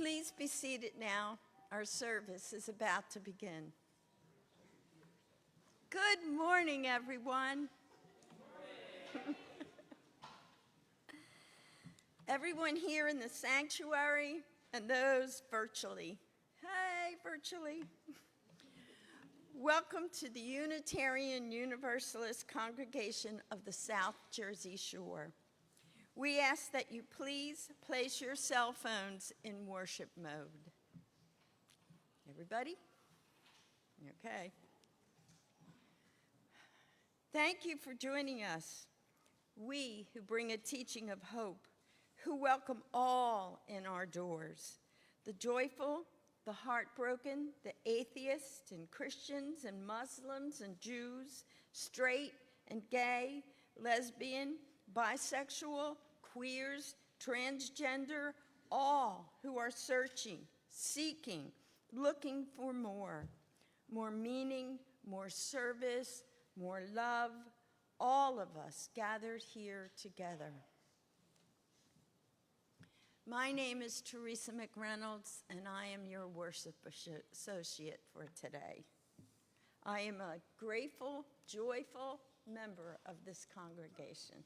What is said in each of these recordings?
Please be seated now. Our service is about to begin. Good morning, everyone. Everyone here in the sanctuary and those virtually. Hey, virtually. Welcome to the Unitarian Universalist Congregation of the South Jersey Shore. We ask that you please place your cell phones in worship mode. Everybody? Okay. Thank you for joining us. We who bring a teaching of hope, who welcome all in our doors, the joyful, the heartbroken, the atheists and Christians and Muslims and Jews, straight and gay, lesbian, bisexual, queers, transgender, all who are searching, seeking, looking for more meaning, more service, more love, all of us gathered here together. My name is Teresa McReynolds, and I am your worship associate for today. I am a grateful, joyful member of this congregation.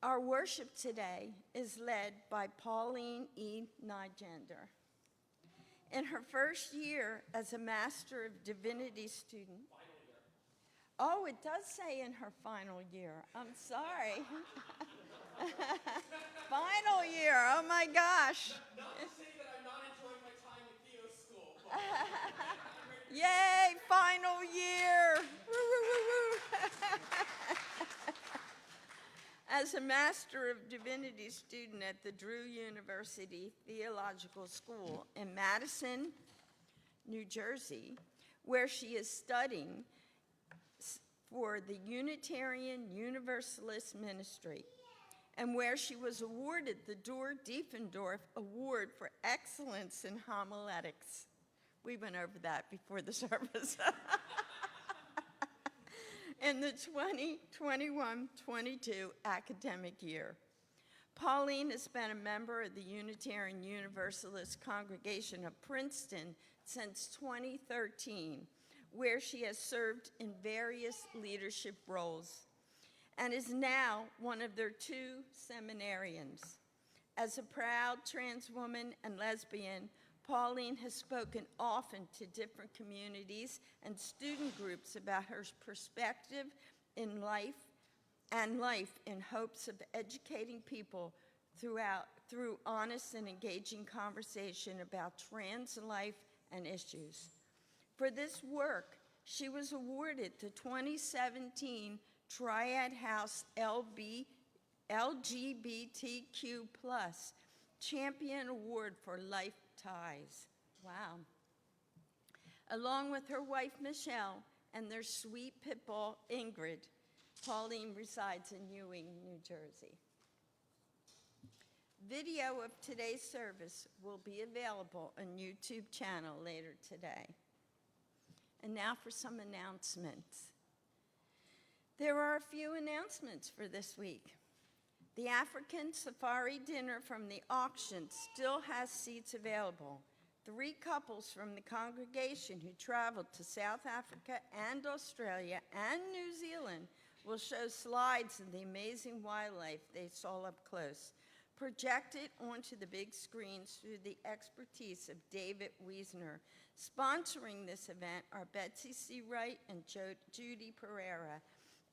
Our worship today is led by Pauline E. Nijander. In her first year as a Master of Divinity student, oh, it does say in her final year. I'm sorry. Final year, oh my gosh. Not to say that I'm not enjoying my time at Theo School. Yay, final year. As a Master of Divinity student at the Drew University Theological School in Madison, New Jersey, where she is studying for the Unitarian Universalist Ministry, and where she was awarded the Dor Diefendorf Award for Excellence in Homiletics. We went over that before the service. In the 2021-22 academic year. Pauline has been a member of the Unitarian Universalist Congregation of Princeton since 2013, where she has served in various leadership roles, and is now one of their 2 seminarians. As a proud trans woman and lesbian, Pauline has spoken often to different communities and student groups about her perspective in life in hopes of educating people through honest and engaging conversation about trans life and issues. For this work, she was awarded the 2017 Triad House LGBTQ+ Champion Award for Life Ties. Wow. Along with her wife, Michelle, and their sweet pit bull, Ingrid, Pauline resides in Ewing, New Jersey. Video of today's service will be available on YouTube channel later today. And now for some announcements. There are a few announcements for this week. The African Safari Dinner from the auction still has seats available. 3 couples from the congregation who traveled to South Africa and Australia and New Zealand will show slides of the amazing wildlife they saw up close, projected onto the big screens through the expertise of David Wiesner. Sponsoring this event are Betsy C. Wright and Judy Pereira,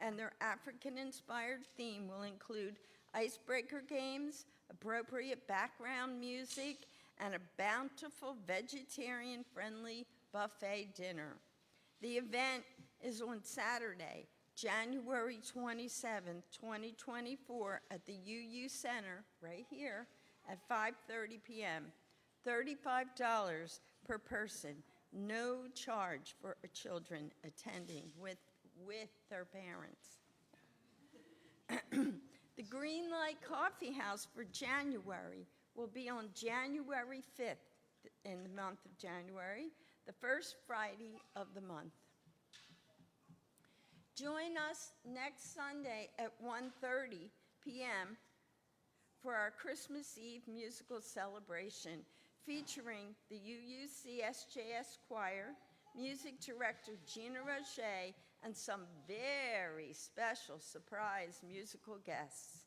and their African-inspired theme will include icebreaker games, appropriate background music, and a bountiful vegetarian-friendly buffet dinner. The event is on Saturday, January 27, 2024 at the UU Center, right here, at 5:30 p.m. $35 per person, no charge for children attending with their parents. The Green Light Coffee House for January will be on January 5th in the month of January, the first Friday of the month. Join us next Sunday at 1:30 p.m. for our Christmas Eve musical celebration featuring the UUCSJS Choir, music director Gina Roget, and some very special surprise musical guests.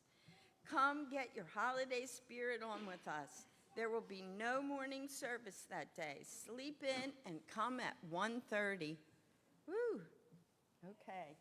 Come get your holiday spirit on with us. There will be no morning service that day. Sleep in and come at 1:30. Woo! Okay.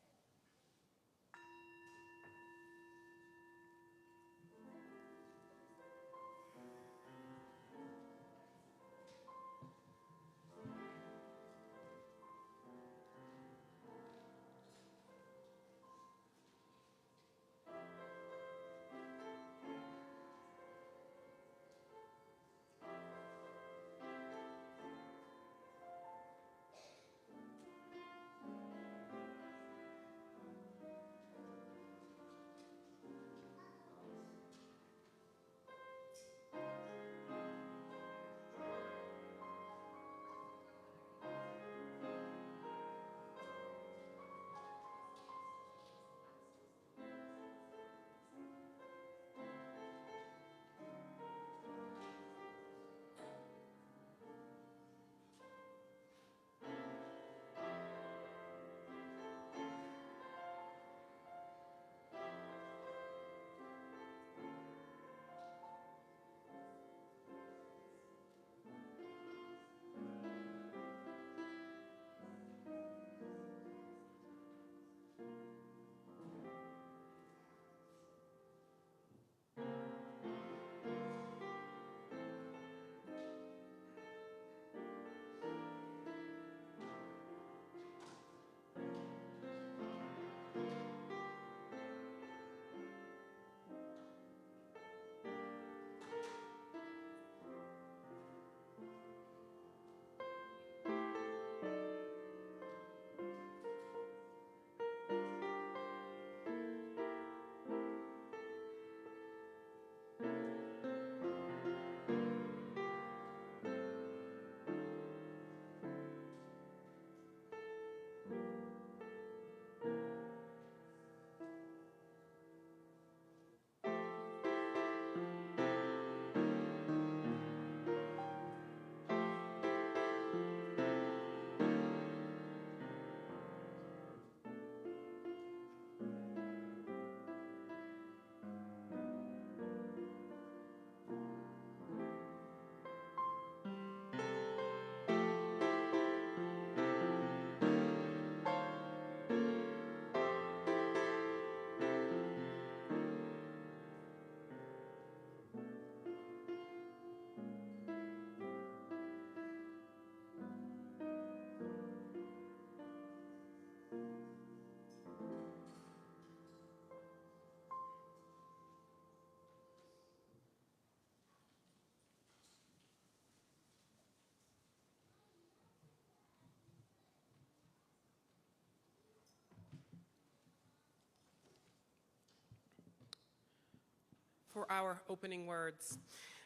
For our opening words.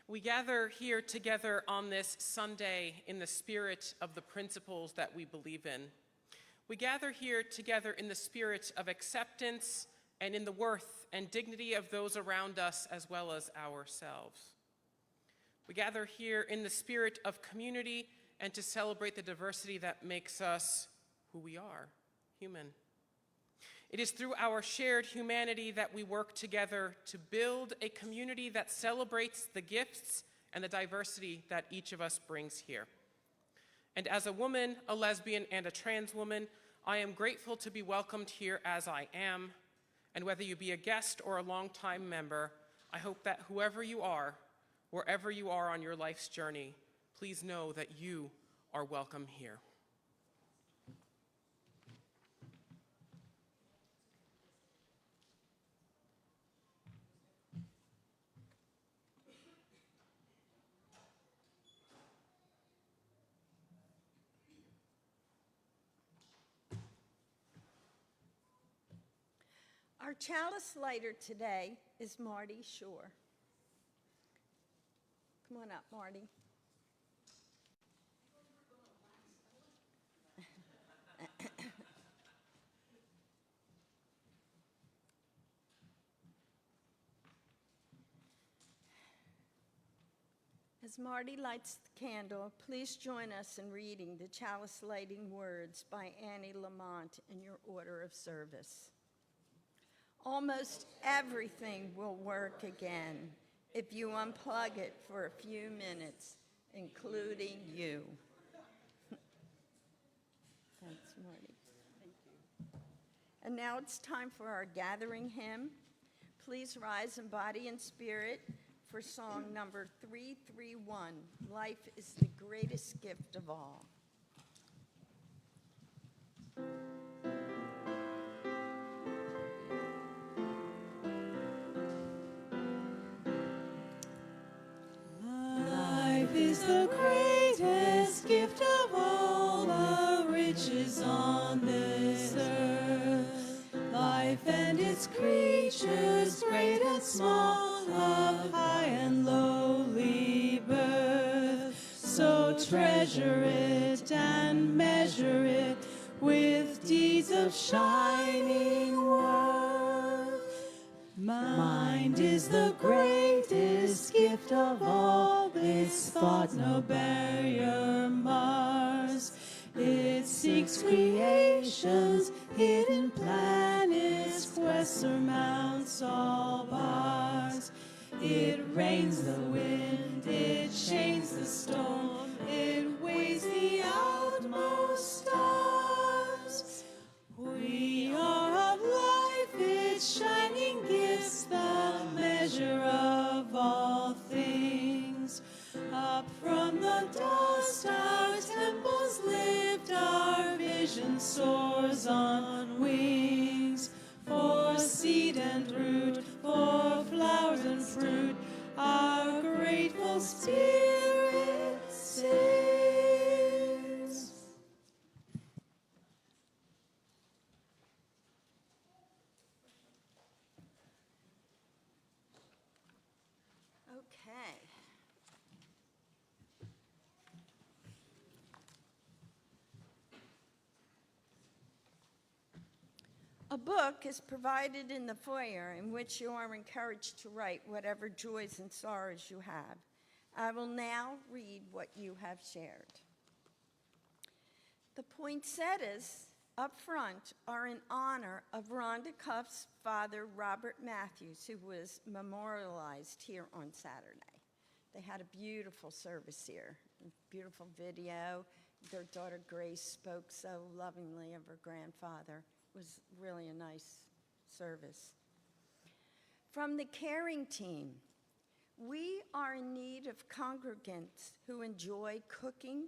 We gather here together on this Sunday in the spirit of the principles that we believe in. We gather here together in the spirit of acceptance and in the worth and dignity of those around us as well as ourselves. We gather here in the spirit of community and to celebrate the diversity that makes us who we are, human. It is through our shared humanity that we work together to build a community that celebrates the gifts and the diversity that each of us brings here. And as a woman, a lesbian, and a trans woman, I am grateful to be welcomed here as I am. And whether you be a guest or a longtime member, I hope that whoever you are, wherever you are on your life's journey, please know that you are welcome here. Our chalice lighter today is Marty Shore. Come on up, Marty. As Marty lights the candle, please join us in reading the chalice lighting words by Annie Lamont in your order of service. Almost everything will work again if you unplug it for a few minutes, including you. Thanks, Marty. Thank you. And now it's time for our gathering hymn. Please rise in body and spirit for song number 331, Life is the Greatest Gift of All. Life is the greatest gift of all the riches on this earth. Life and its creatures, great and small, of high and lowly birth. So treasure it and measure it with deeds of shining worth. Mind is the greatest gift of all, its thought no barrier mars. It seeks creation's hidden planets, quests surmounts all bars. It rains the wind, it chains the storm, it weighs the outmost stars. We are of life, its shining gifts, the measure of all things. Up from the dust our temples lift, our vision soars on wings. For seed and root, for flowers and fruit, our grateful spirit sings. Okay. A book is provided in the foyer in which you are encouraged to write whatever joys and sorrows you have. I will now read what you have shared. The poinsettias up front are in honor of Rhonda Cuff's father, Robert Matthews, who was memorialized here on Saturday. They had a beautiful service here, a beautiful video. Their daughter Grace spoke so lovingly of her grandfather. It was really a nice service. From the caring team, we are in need of congregants who enjoy cooking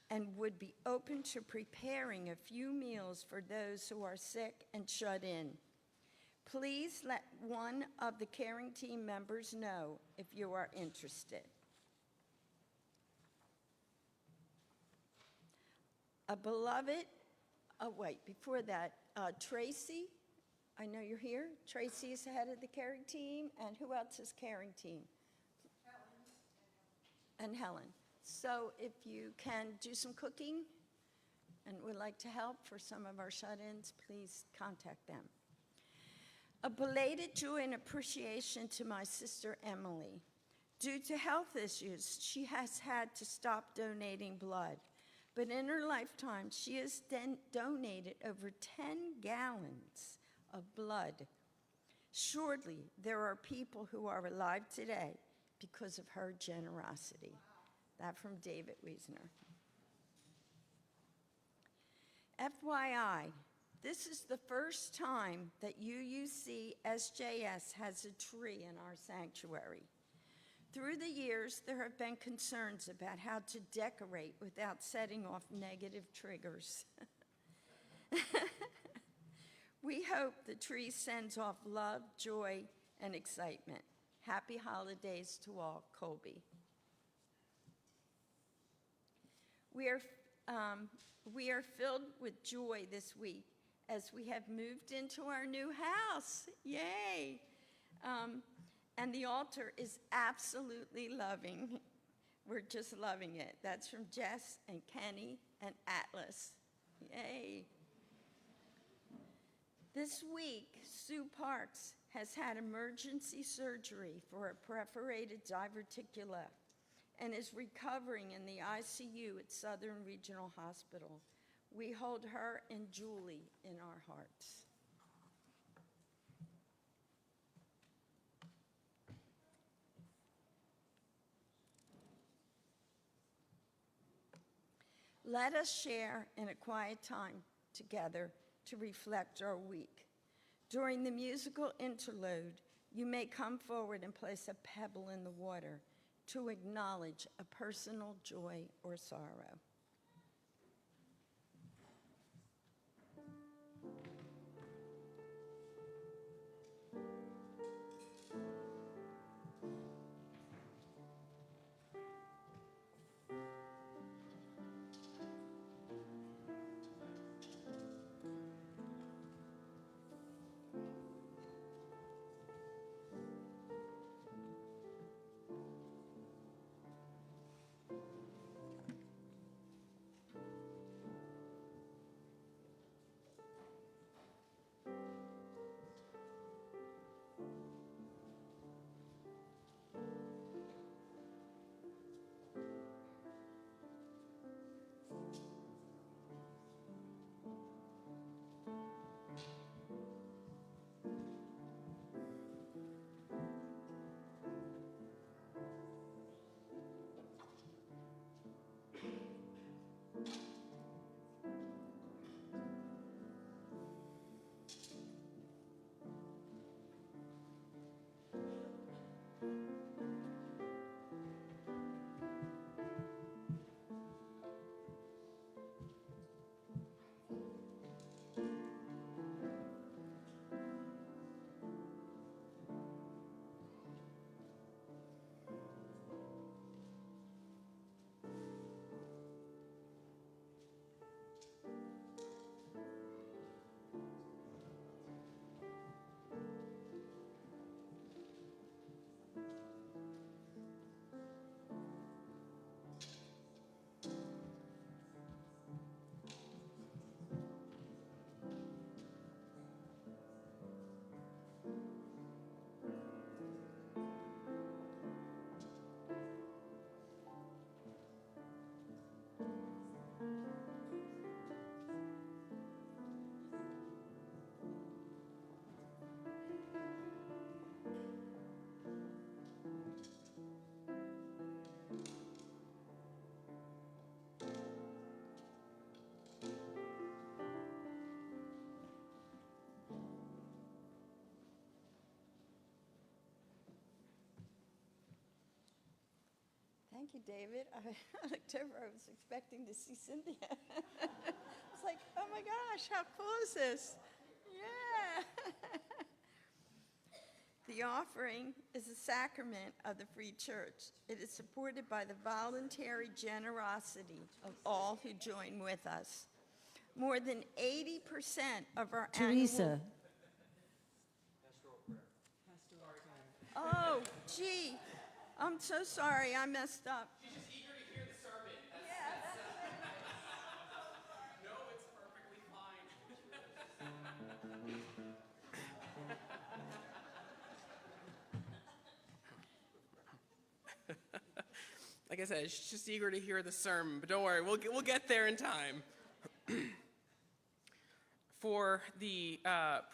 and would be open to preparing a few meals for those who are sick and shut in. Please let one of the caring team members know if you are interested. A beloved, before that, Tracy, I know you're here. Tracy is the head of the caring team, and who else is caring team? Helen. And Helen. So if you can do some cooking and would like to help for some of our shut-ins, please contact them. A belated joy and appreciation to my sister Emily. Due to health issues, she has had to stop donating blood. But in her lifetime, she has donated over 10 gallons of blood. Surely there are people who are alive today because of her generosity. That from David Wiesner. FYI, this is the first time that UUC SJS has a tree in our sanctuary. Through the years, there have been concerns about how to decorate without setting off negative triggers. We hope the tree sends off love, joy, and excitement. Happy holidays to all, Colby. We are filled with joy this week as we have moved into our new house. Yay! And the altar is absolutely loving. We're just loving it. That's from Jess and Kenny and Atlas. Yay. This week, Sue Parks has had emergency surgery for a perforated diverticula, and is recovering in the ICU at Southern Regional Hospital. We hold her and Julie in our hearts. Let us share in a quiet time together to reflect our week. During the musical interlude, you may come forward and place a pebble in the water to acknowledge a personal joy or sorrow. Thank you, David. I looked over, I was expecting to see Cynthia. It's like, oh my gosh, how cool is this? Yeah. The offering is a sacrament of the Free Church. It is supported by the voluntary generosity of all who join with us. More than 80% of our Teresa. Oh, gee. I'm so sorry, I messed up. She's just eager to hear the sermon. No, it's perfectly fine. Like I said, she's just eager to hear the sermon, but don't worry, we'll get there in time. For the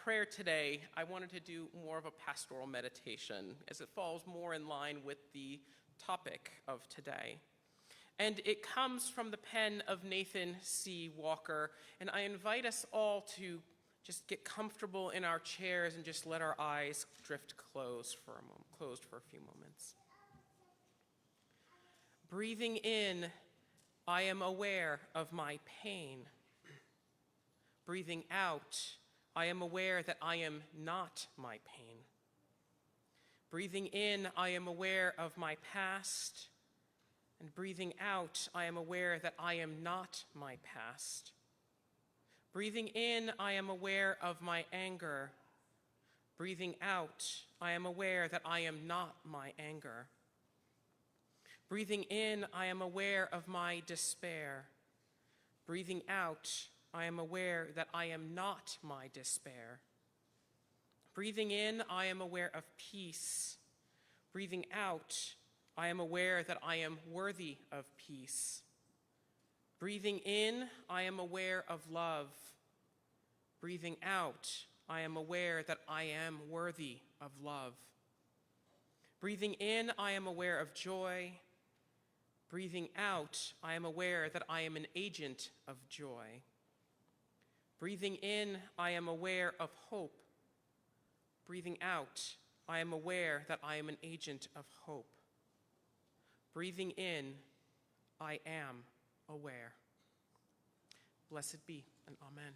prayer today, I wanted to do more of a pastoral meditation, as it falls more in line with the topic of today. And it comes from the pen of Nathan C. Walker, and I invite us all to just get comfortable in our chairs and just let our eyes drift closed for a few moments. Breathing in, I am aware of my pain. Breathing out, I am aware that I am not my pain. Breathing in, I am aware of my past. And breathing out, I am aware that I am not my past. Breathing in, I am aware of my anger. Breathing out, I am aware that I am not my anger. Breathing in, I am aware of my despair. Breathing out, I am aware that I am not my despair. Breathing in, I am aware of peace. Breathing out, I am aware that I am worthy of peace. Breathing in, I am aware of love. Breathing out, I am aware that I am worthy of love. Breathing in, I am aware of joy. Breathing out, I am aware that I am an agent of joy. Breathing in, I am aware of hope. Breathing out, I am aware that I am an agent of hope. Breathing in, I am aware. Blessed be, and amen.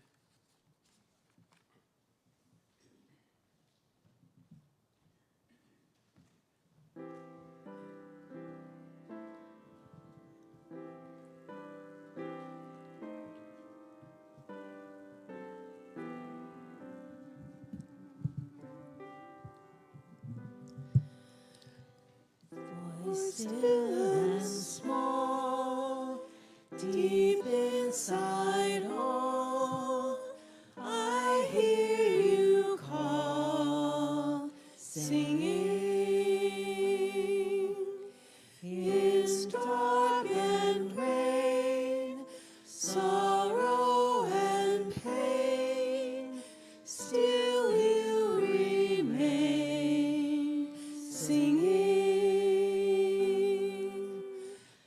Voice still and small, deep inside all, I hear you call, singing. In storm and rain, sorrow and pain, still you remain, singing.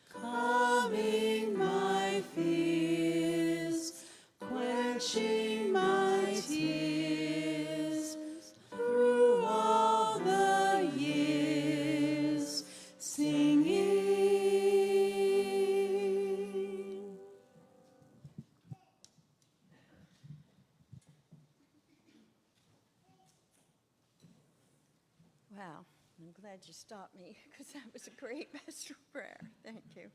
Calming my fears, quenching my tears, through all the years, singing. Wow, I'm glad you stopped me because that was a great pastoral prayer. Thank you.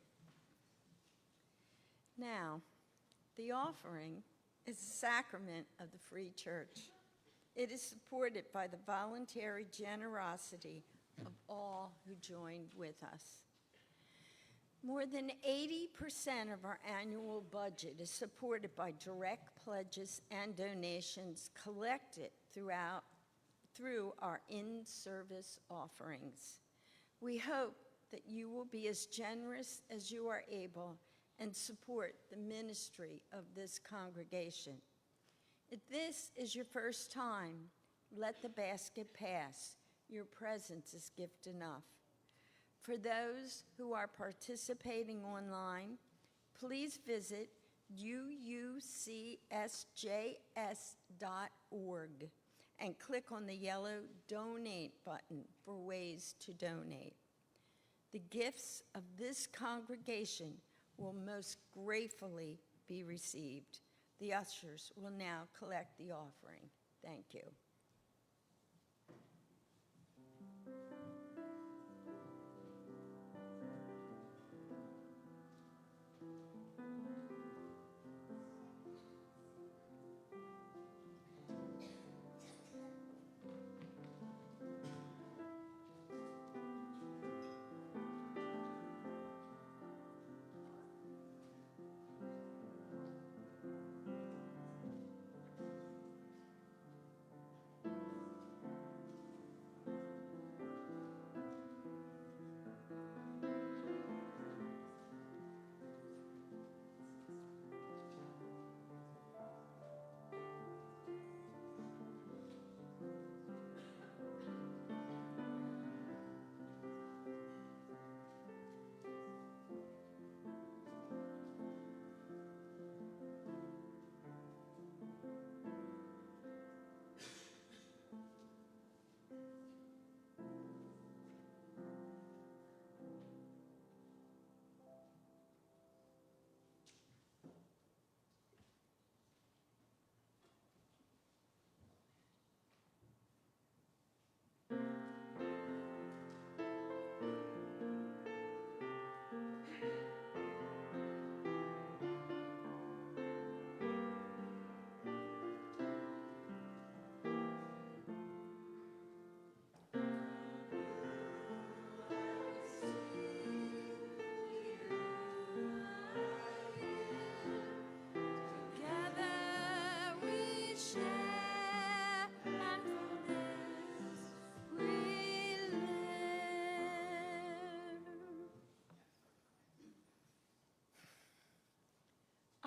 Now, the offering is a sacrament of the Free Church. It is supported by the voluntary generosity of all who joined with us. More than 80% of our annual budget is supported by direct pledges and donations collected through our in-service offerings. We hope that you will be as generous as you are able and support the ministry of this congregation. If this is your first time, let the basket pass. Your presence is gift enough. For those who are participating online, please visit uucsjs.org and click on the yellow Donate button for ways to donate. The gifts of this congregation will most gratefully be received. The ushers will now collect the offering. Thank you.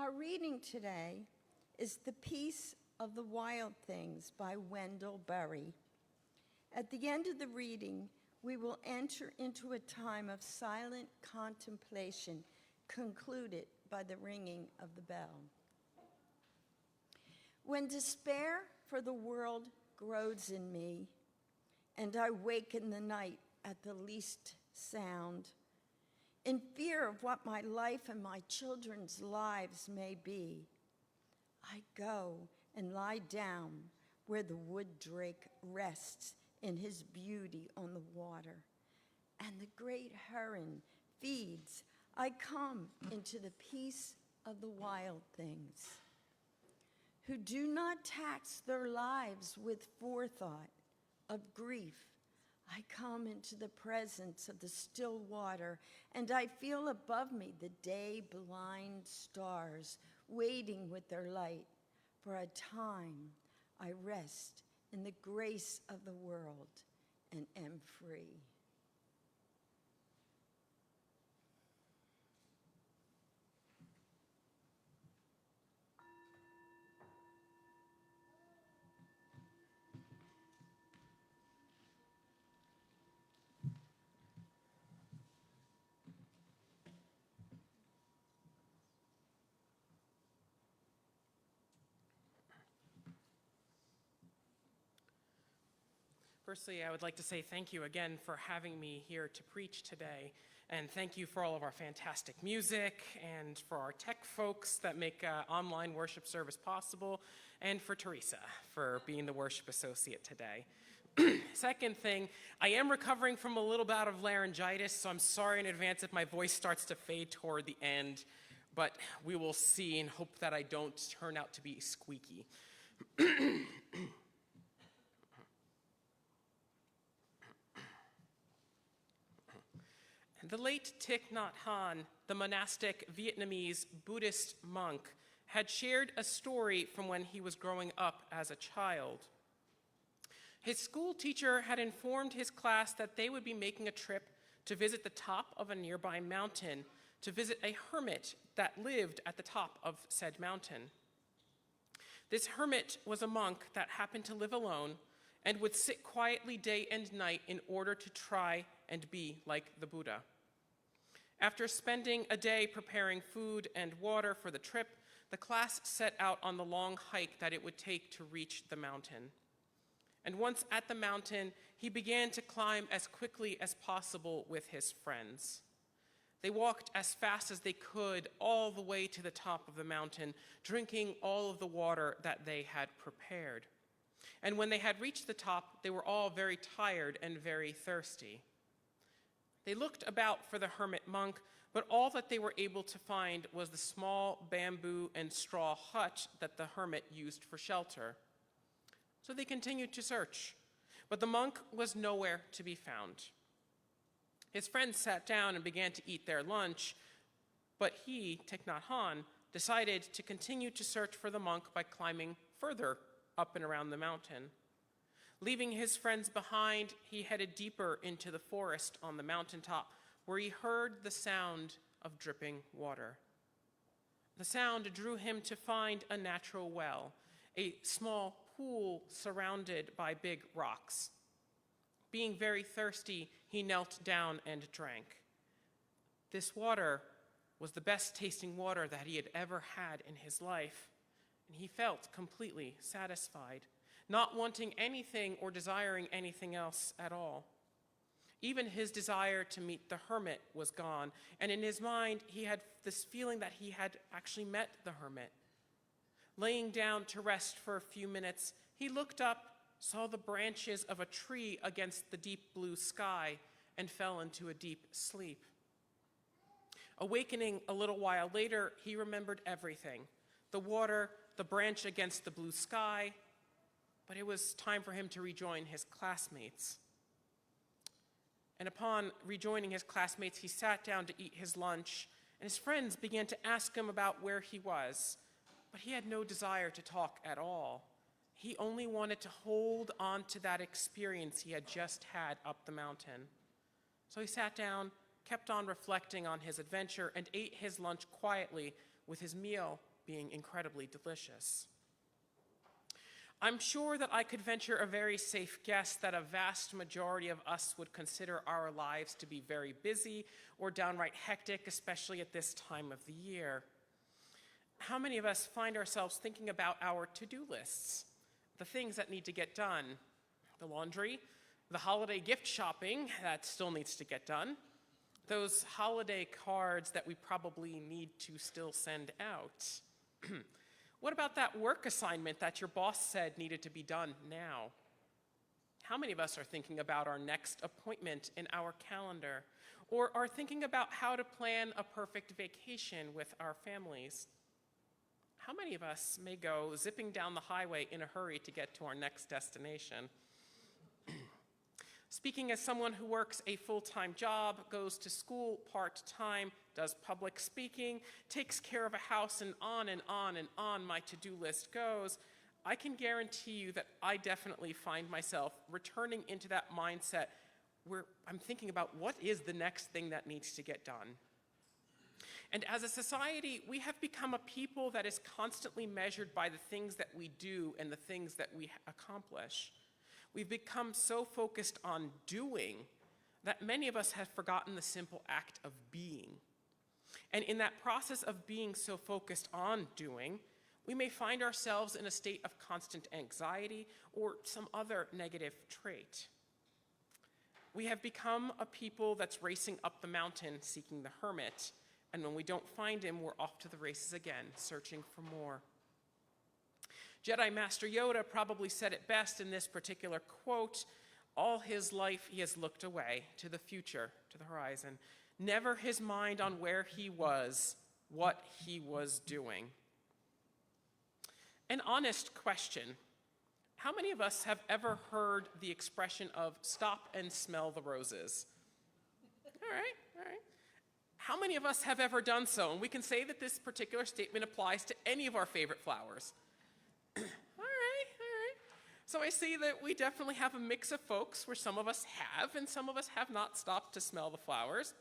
Our reading today is The Peace of the Wild Things by Wendell Berry. At the end of the reading, we will enter into a time of silent contemplation, concluded by the ringing of the bell. When despair for the world grows in me, and I wake in the night at the least sound, in fear of what my life and my children's lives may be, I go and lie down where the wood drake rests in his beauty on the water, and the great heron feeds. I come into the peace of the wild things, who do not tax their lives with forethought of grief. I come into the presence of the still water, and I feel above me the day-blind stars waiting with their light. For a time I rest in the grace of the world and am free. Firstly, I would like to say thank you again for having me here to preach today. And thank you for all of our fantastic music, and for our tech folks that make online worship service possible, and for Teresa for being the worship associate today. Second thing, I am recovering from a little bout of laryngitis, so I'm sorry in advance if my voice starts to fade toward the end, but we will see and hope that I don't turn out to be squeaky. The late Thich Nhat Hanh, the monastic Vietnamese Buddhist monk, had shared a story from when he was growing up as a child. His school teacher had informed his class that they would be making a trip to visit the top of a nearby mountain, to visit a hermit that lived at the top of said mountain. This hermit was a monk that happened to live alone and would sit quietly day and night in order to try and be like the Buddha. After spending a day preparing food and water for the trip, the class set out on the long hike that it would take to reach the mountain. And once at the mountain, he began to climb as quickly as possible with his friends. They walked as fast as they could all the way to the top of the mountain, drinking all of the water that they had prepared. And when they had reached the top, they were all very tired and very thirsty. They looked about for the hermit monk, but all that they were able to find was the small bamboo and straw hut that the hermit used for shelter. So they continued to search, but the monk was nowhere to be found. His friends sat down and began to eat their lunch, but he, Thich Nhat Hanh, decided to continue to search for the monk by climbing further up and around the mountain. Leaving his friends behind, he headed deeper into the forest on the mountaintop, where he heard the sound of dripping water. The sound drew him to find a natural well, a small pool surrounded by big rocks. Being very thirsty, he knelt down and drank. This water was the best tasting water that he had ever had in his life, and he felt completely satisfied, not wanting anything or desiring anything else at all. Even his desire to meet the hermit was gone, and in his mind, he had this feeling that he had actually met the hermit. Laying down to rest for a few minutes, he looked up, saw the branches of a tree against the deep blue sky, and fell into a deep sleep. Awakening a little while later, he remembered everything: the water, the branch against the blue sky, but it was time for him to rejoin his classmates. And upon rejoining his classmates, he sat down to eat his lunch, and his friends began to ask him about where he was, but he had no desire to talk at all. He only wanted to hold on to that experience he had just had up the mountain. So he sat down, kept on reflecting on his adventure, and ate his lunch quietly with his meal being incredibly delicious. I'm sure that I could venture a very safe guess that a vast majority of us would consider our lives to be very busy or downright hectic, especially at this time of the year. How many of us find ourselves thinking about our to-do lists, the things that need to get done, the laundry, the holiday gift shopping that still needs to get done, those holiday cards that we probably need to still send out? What about that work assignment that your boss said needed to be done now? How many of us are thinking about our next appointment in our calendar, or are thinking about how to plan a perfect vacation with our families? How many of us may go zipping down the highway in a hurry to get to our next destination? Speaking as someone who works a full-time job, goes to school part-time, does public speaking, takes care of a house, and on and on and on my to-do list goes, I can guarantee you that I definitely find myself returning into that mindset where I'm thinking about what is the next thing that needs to get done. And as a society, we have become a people that is constantly measured by the things that we do and the things that we accomplish. We've become so focused on doing that many of us have forgotten the simple act of being. And in that process of being so focused on doing, we may find ourselves in a state of constant anxiety or some other negative trait. We have become a people that's racing up the mountain seeking the hermit, and when we don't find him, we're off to the races again, searching for more. Jedi Master Yoda probably said it best in this particular quote: all his life he has looked away to the future, to the horizon, never his mind on where he was, what he was doing. An honest question: how many of us have ever heard the expression of stop and smell the roses? All right. How many of us have ever done so? And we can say that this particular statement applies to any of our favorite flowers. All right. So I see that we definitely have a mix of folks where some of us have and some of us have not stopped to smell the flowers.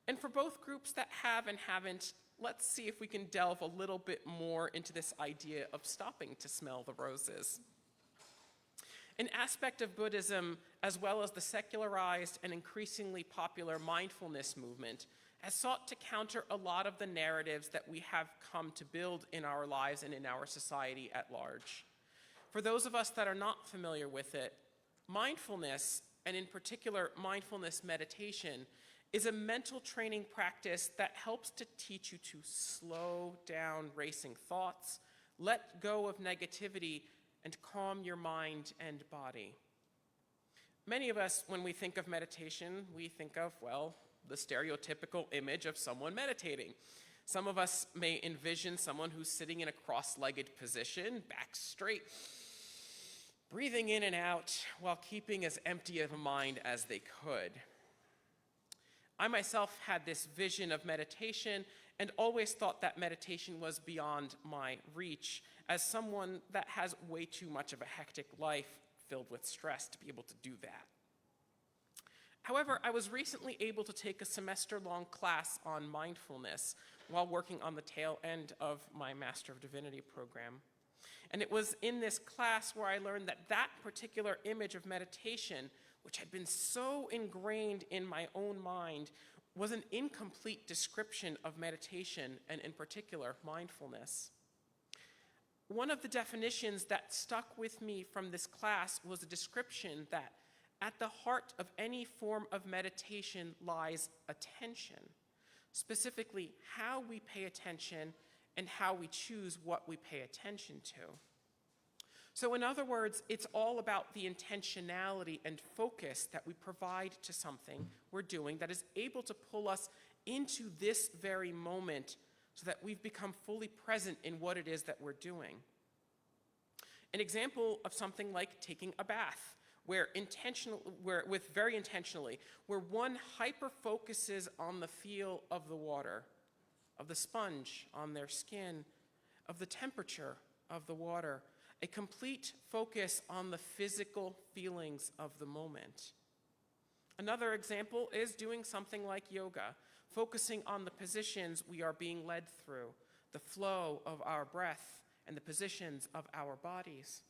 And for both groups that have and haven't, let's see if we can delve a little bit more into this idea of stopping to smell the roses. An aspect of Buddhism, as well as the secularized and increasingly popular mindfulness movement, has sought to counter a lot of the narratives that we have come to build in our lives and in our society at large. For those of us that are not familiar with it, mindfulness, and in particular mindfulness meditation, is a mental training practice that helps to teach you to slow down racing thoughts, let go of negativity, and calm your mind and body. Many of us, when we think of meditation, we think of, well, the stereotypical image of someone meditating. Some of us may envision someone who's sitting in a cross-legged position, back straight, breathing in and out while keeping as empty of a mind as they could. I myself had this vision of meditation and always thought that meditation was beyond my reach as someone that has way too much of a hectic life filled with stress to be able to do that. However, I was recently able to take a semester-long class on mindfulness while working on the tail end of my Master of Divinity program. And it was in this class where I learned that that particular image of meditation, which had been so ingrained in my own mind, was an incomplete description of meditation and in particular mindfulness. One of the definitions that stuck with me from this class was a description that at the heart of any form of meditation lies attention, specifically how we pay attention and how we choose what we pay attention to. So in other words, it's all about the intentionality and focus that we provide to something we're doing that is able to pull us into this very moment so that we've become fully present in what it is that we're doing. An example of something like taking a bath, where very intentionally, where one hyper-focuses on the feel of the water, of the sponge on their skin, of the temperature of the water, a complete focus on the physical feelings of the moment. Another example is doing something like yoga, focusing on the positions we are being led through, the flow of our breath, and the positions of our bodies.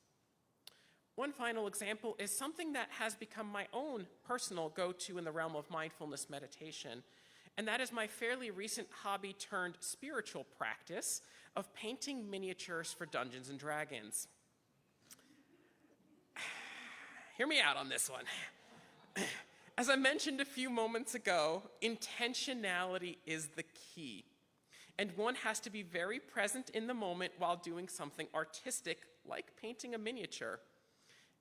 One final example is something that has become my own personal go-to in the realm of mindfulness meditation, and that is my fairly recent hobby turned spiritual practice of painting miniatures for Dungeons and Dragons. Hear me out on this one. As I mentioned a few moments ago, intentionality is the key. And one has to be very present in the moment while doing something artistic, like painting a miniature.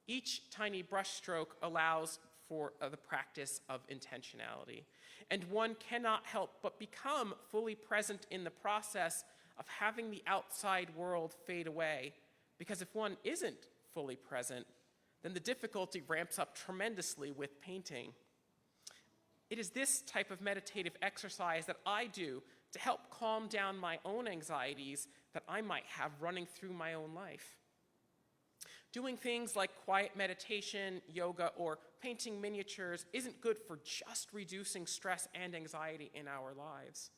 Each tiny brushstroke allows for the practice of intentionality. And one cannot help but become fully present in the process of having the outside world fade away. Because if one isn't fully present, then the difficulty ramps up tremendously with painting. It is this type of meditative exercise that I do to help calm down my own anxieties that I might have running through my own life. Doing things like quiet meditation, yoga, or painting miniatures isn't good for just reducing stress and anxiety in our lives.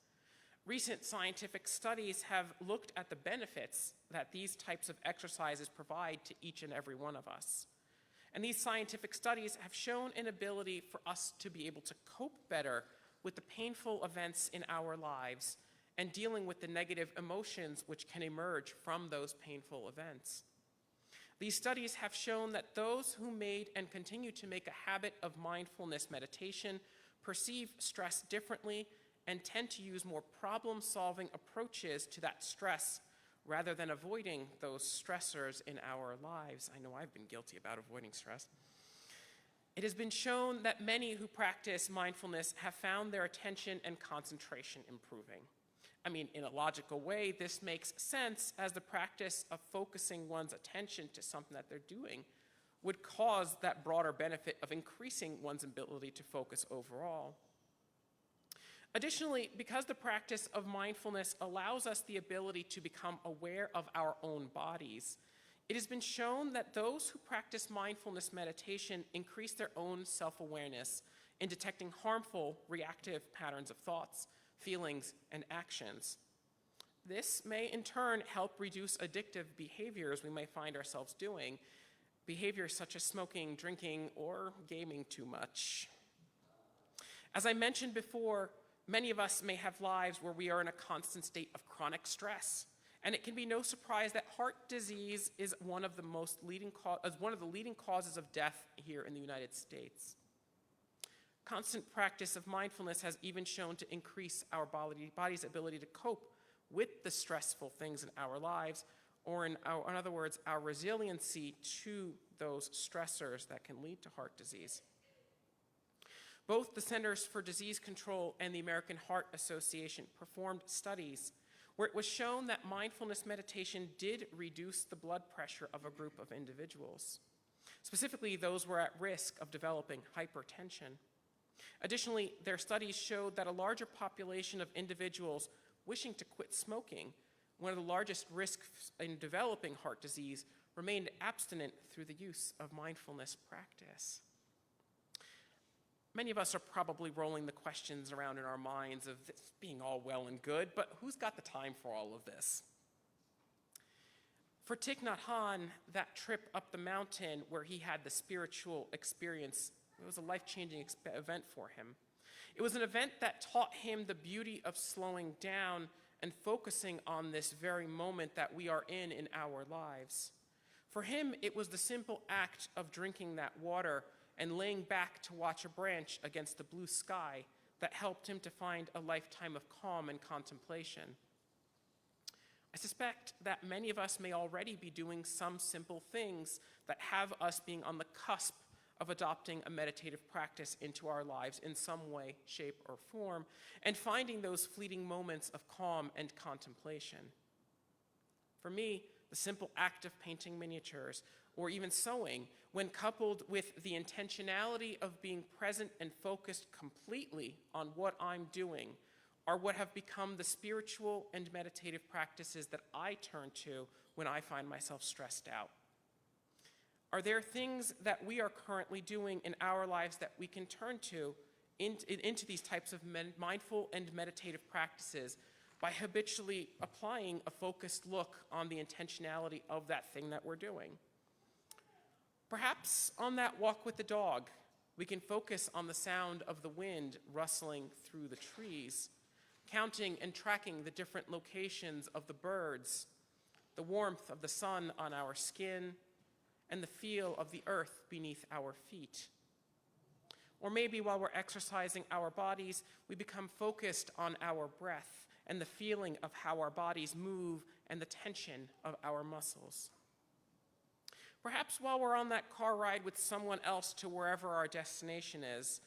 Recent scientific studies have looked at the benefits that these types of exercises provide to each and every one of us. And these scientific studies have shown an ability for us to be able to cope better with the painful events in our lives and dealing with the negative emotions which can emerge from those painful events. These studies have shown that those who made and continue to make a habit of mindfulness meditation perceive stress differently and tend to use more problem-solving approaches to that stress rather than avoiding those stressors in our lives. I know I've been guilty about avoiding stress. It has been shown that many who practice mindfulness have found their attention and concentration improving. I mean, in a logical way, this makes sense, as the practice of focusing one's attention to something that they're doing would cause that broader benefit of increasing one's ability to focus overall. Additionally, because the practice of mindfulness allows us the ability to become aware of our own bodies, it has been shown that those who practice mindfulness meditation increase their own self-awareness in detecting harmful reactive patterns of thoughts, feelings, and actions. This may in turn help reduce addictive behaviors we may find ourselves doing, behaviors such as smoking, drinking, or gaming too much. As I mentioned before, many of us may have lives where we are in a constant state of chronic stress, and it can be no surprise that heart disease is one of the leading causes of death here in the United States. Constant practice of mindfulness has even shown to increase our body's ability to cope with the stressful things in our lives, or in other words, our resiliency to those stressors that can lead to heart disease. Both the Centers for Disease Control and the American Heart Association performed studies where it was shown that mindfulness meditation did reduce the blood pressure of a group of individuals. Specifically, those who were at risk of developing hypertension. Additionally, their studies showed that a larger population of individuals wishing to quit smoking, one of the largest risks in developing heart disease, remained abstinent through the use of mindfulness practice. Many of us are probably rolling the questions around in our minds of this being all well and good, but who's got the time for all of this? For Thich Nhat Hanh, that trip up the mountain where he had the spiritual experience, it was a life-changing event for him. It was an event that taught him the beauty of slowing down and focusing on this very moment that we are in our lives. For him, it was the simple act of drinking that water and laying back to watch a branch against the blue sky that helped him to find a lifetime of calm and contemplation. I suspect that many of us may already be doing some simple things that have us being on the cusp of adopting a meditative practice into our lives in some way, shape, or form, and finding those fleeting moments of calm and contemplation. For me, the simple act of painting miniatures or even sewing, when coupled with the intentionality of being present and focused completely on what I'm doing, are what have become the spiritual and meditative practices that I turn to when I find myself stressed out. Are there things that we are currently doing in our lives that we can turn to into these types of mindful and meditative practices by habitually applying a focused look on the intentionality of that thing that we're doing. Perhaps on that walk with the dog, we can focus on the sound of the wind rustling through the trees, counting and tracking the different locations of the birds, the warmth of the sun on our skin, and the feel of the earth beneath our feet. Or maybe while we're exercising our bodies, we become focused on our breath and the feeling of how our bodies move and the tension of our muscles. Perhaps while we're on that car ride with someone else to wherever our destination is,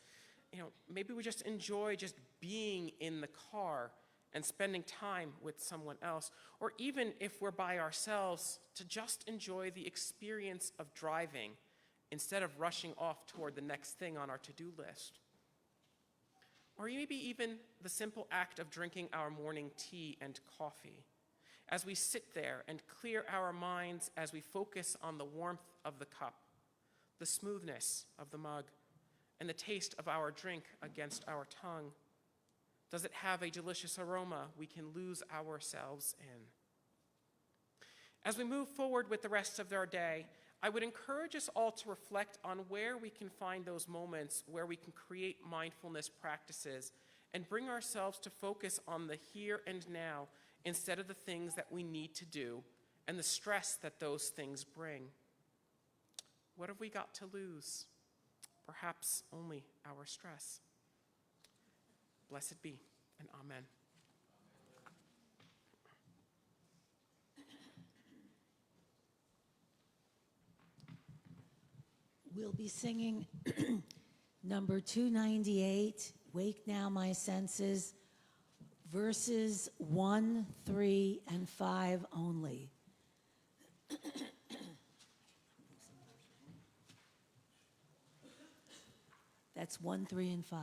maybe we just enjoy just being in the car and spending time with someone else, or even if we're by ourselves, to just enjoy the experience of driving instead of rushing off toward the next thing on our to-do list. Or maybe even the simple act of drinking our morning tea and coffee, as we sit there and clear our minds as we focus on the warmth of the cup, the smoothness of the mug, and the taste of our drink against our tongue. Does it have a delicious aroma we can lose ourselves in? As we move forward with the rest of our day, I would encourage us all to reflect on where we can find those moments where we can create mindfulness practices and bring ourselves to focus on the here and now instead of the things that we need to do and the stress that those things bring. What have we got to lose? Perhaps only our stress. Blessed be, and amen. We'll be singing number 298, Wake Now My Senses, verses 1, 3, and 5 only. That's 1, 3, and 5.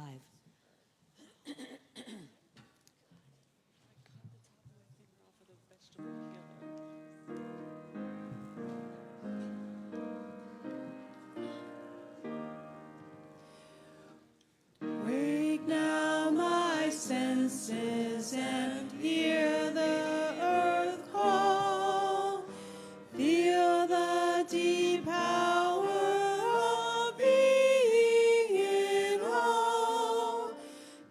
Wake now my senses and hear the earth call. Feel the deep power of being in all.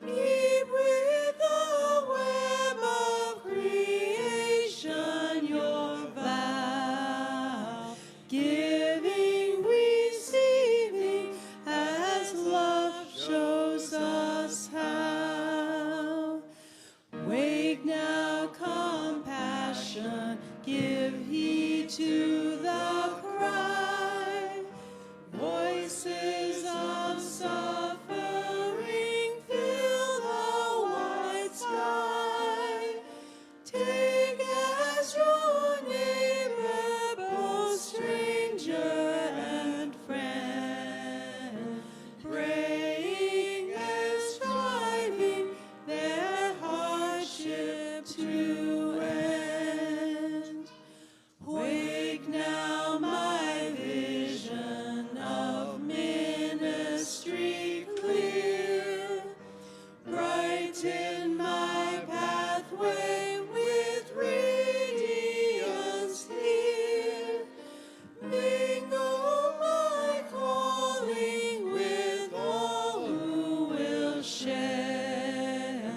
Keep with the web of creation your vow. Giving, receiving, as love shows us how. Wake now, compassion, give heed to the cry. Voices of suffering fill the wide sky. Take as your neighbor, both stranger and friend, praying and striving their hardship to end. Wake now my vision of ministry clear. Brighten my pathway with radiance here. Mingle my calling with all who will share.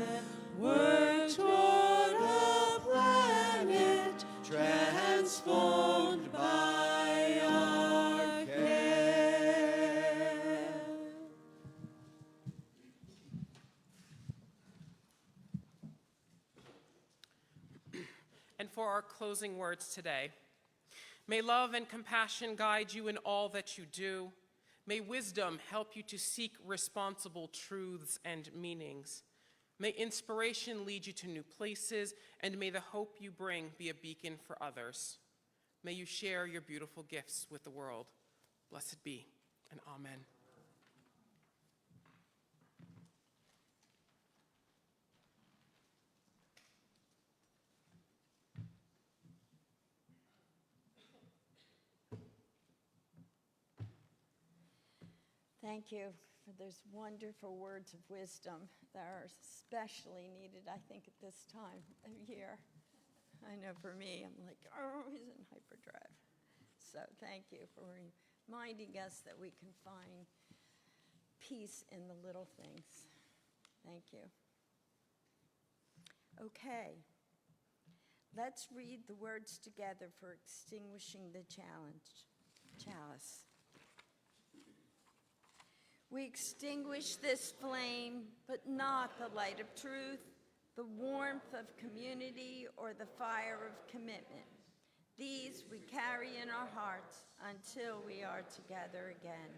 Work toward a planet transformed by our care. And for our closing words today, may love and compassion guide you in all that you do. May wisdom help you to seek responsible truths and meanings. May inspiration lead you to new places, and may the hope you bring be a beacon for others. May you share your beautiful gifts with the world. Blessed be, and amen. Thank you for those wonderful words of wisdom that are especially needed, I think, at this time of year. I know for me, I'm like, oh, he's in hyperdrive. So thank you for reminding us that we can find peace in the little things. Thank you. Okay. Let's read the words together for extinguishing the chalice. We extinguish this flame, but not the light of truth, the warmth of community, or the fire of commitment. These we carry in our hearts until we are together again.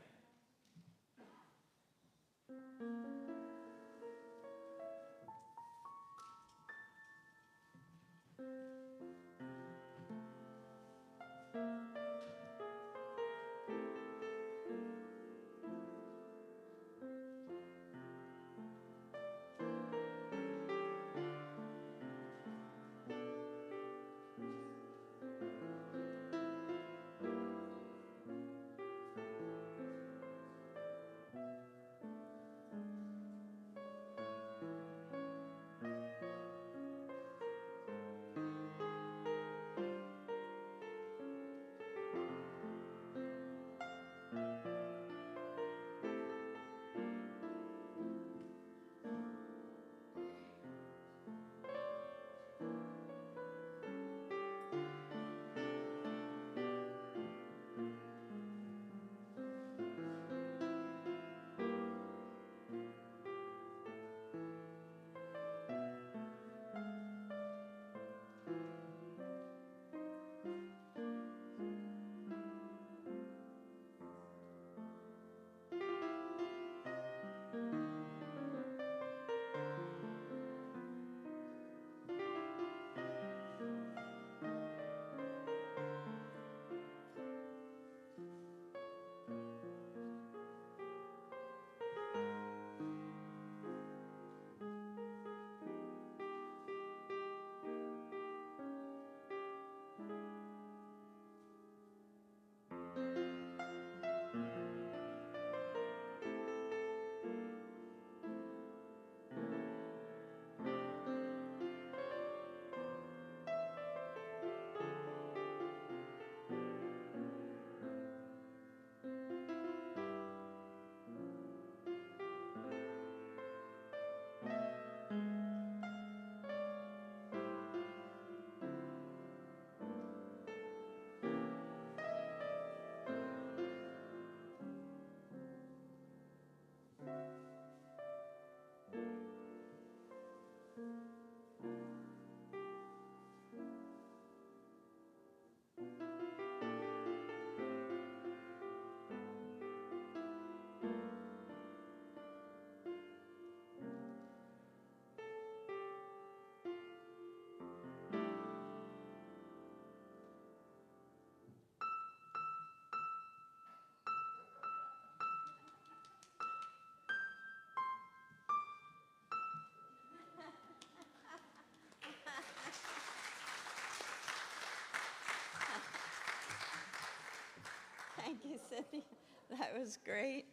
Thank you, Cynthia. That was great.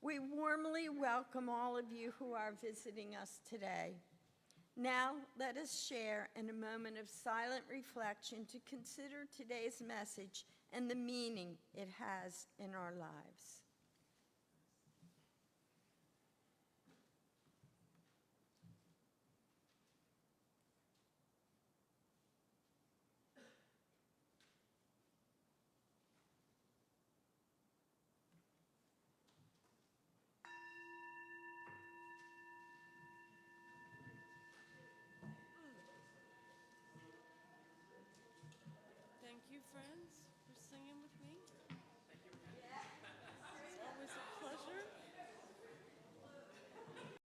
We warmly welcome all of you who are visiting us today. Now, let us share in a moment of silent reflection to consider today's message and the meaning it has in our lives. Thank you, friends.